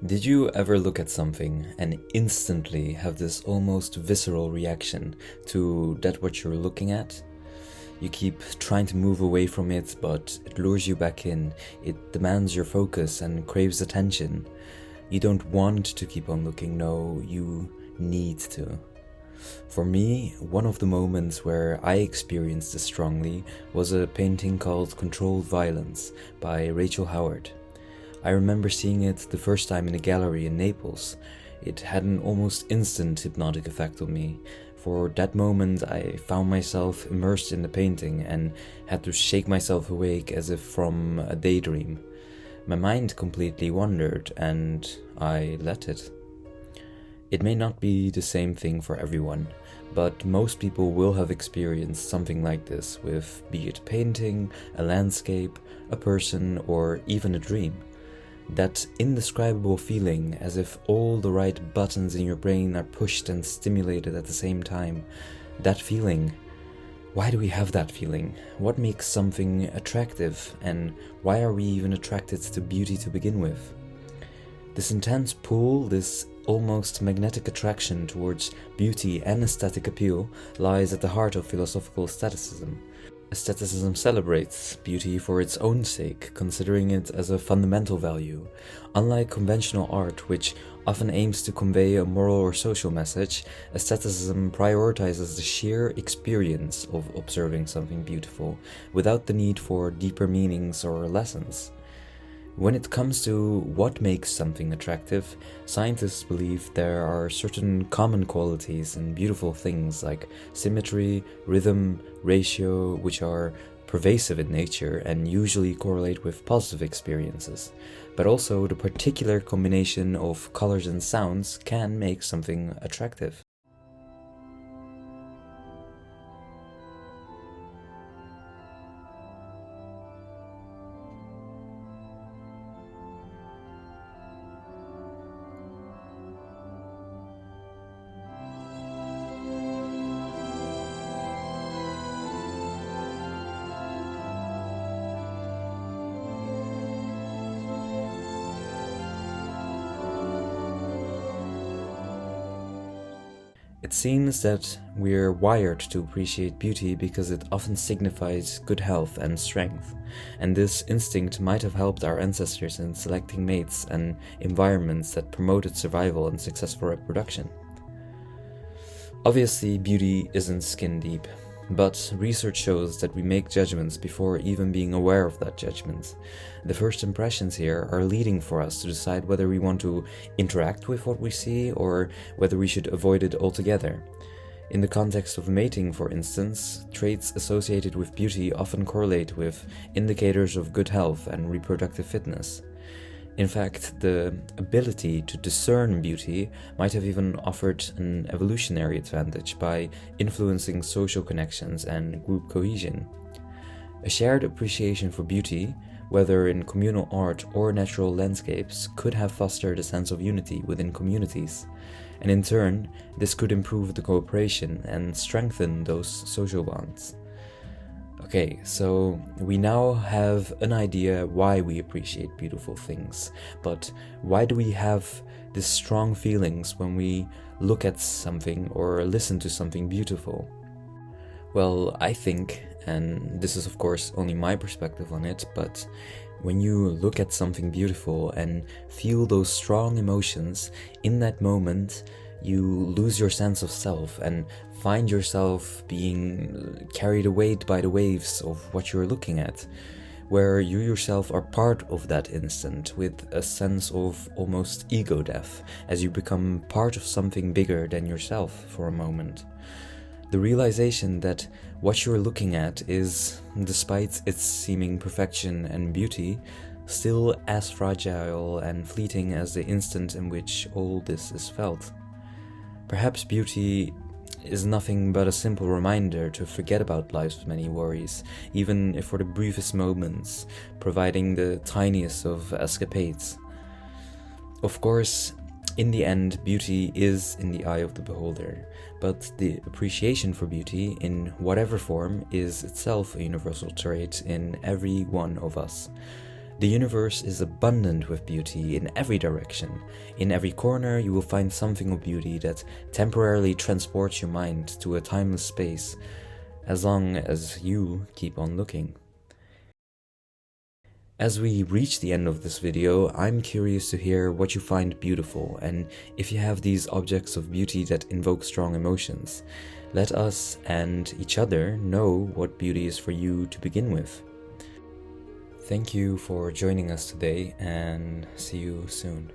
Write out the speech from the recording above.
Did you ever look at something and instantly have this almost visceral reaction to that what you're looking at? You keep trying to move away from it, but it lures you back in. It demands your focus and craves attention. You don't want to keep on looking, no, you need to. For me, one of the moments where I experienced this strongly was a painting called Controlled Violence by Rachel Howard. I remember seeing it the first time in a gallery in Naples. It had an almost instant hypnotic effect on me. For that moment I found myself immersed in the painting and had to shake myself awake as if from a daydream. My mind completely wandered and I let it. It may not be the same thing for everyone, but most people will have experienced something like this with be it painting, a landscape, a person, or even a dream. That indescribable feeling as if all the right buttons in your brain are pushed and stimulated at the same time. That feeling. Why do we have that feeling? What makes something attractive, and why are we even attracted to beauty to begin with? This intense pull, this almost magnetic attraction towards beauty and aesthetic appeal lies at the heart of philosophical aestheticism. Aestheticism celebrates beauty for its own sake, considering it as a fundamental value. Unlike conventional art, which often aims to convey a moral or social message, aestheticism prioritizes the sheer experience of observing something beautiful, without the need for deeper meanings or lessons. When it comes to what makes something attractive, scientists believe there are certain common qualities in beautiful things like symmetry, rhythm, ratio, which are pervasive in nature and usually correlate with positive experiences. But also the particular combination of colors and sounds can make something attractive. It seems that we're wired to appreciate beauty because it often signifies good health and strength, and this instinct might have helped our ancestors in selecting mates and environments that promoted survival and successful reproduction. Obviously, beauty isn't skin deep, but research shows that we make judgments before even being aware of that judgment. The first impressions here are leading for us to decide whether we want to interact with what we see or whether we should avoid it altogether. In the context of mating, for instance, traits associated with beauty often correlate with indicators of good health and reproductive fitness. In fact, the ability to discern beauty might have even offered an evolutionary advantage by influencing social connections and group cohesion. A shared appreciation for beauty, whether in communal art or natural landscapes, could have fostered a sense of unity within communities, and in turn, this could improve the cooperation and strengthen those social bonds. Okay, so we now have an idea why we appreciate beautiful things, but why do we have these strong feelings when we look at something or listen to something beautiful? Well, I think, and this is of course only my perspective on it, but when you look at something beautiful and feel those strong emotions, in that moment you lose your sense of self and find yourself being carried away by the waves of what you're looking at, where you yourself are part of that instant with a sense of almost ego death, as you become part of something bigger than yourself for a moment. The realization that what you're looking at is, despite its seeming perfection and beauty, still as fragile and fleeting as the instant in which all this is felt. Perhaps beauty is nothing but a simple reminder to forget about life's many worries, even if for the briefest moments, providing the tiniest of escapades. Of course, in the end, beauty is in the eye of the beholder, but the appreciation for beauty, in whatever form, is itself a universal trait in every one of us. The universe is abundant with beauty in every direction. In every corner you will find something of beauty that temporarily transports your mind to a timeless space, as long as you keep on looking. As we reach the end of this video, I'm curious to hear what you find beautiful, and if you have these objects of beauty that invoke strong emotions. Let us and each other know what beauty is for you to begin with. Thank you for joining us today, and see you soon.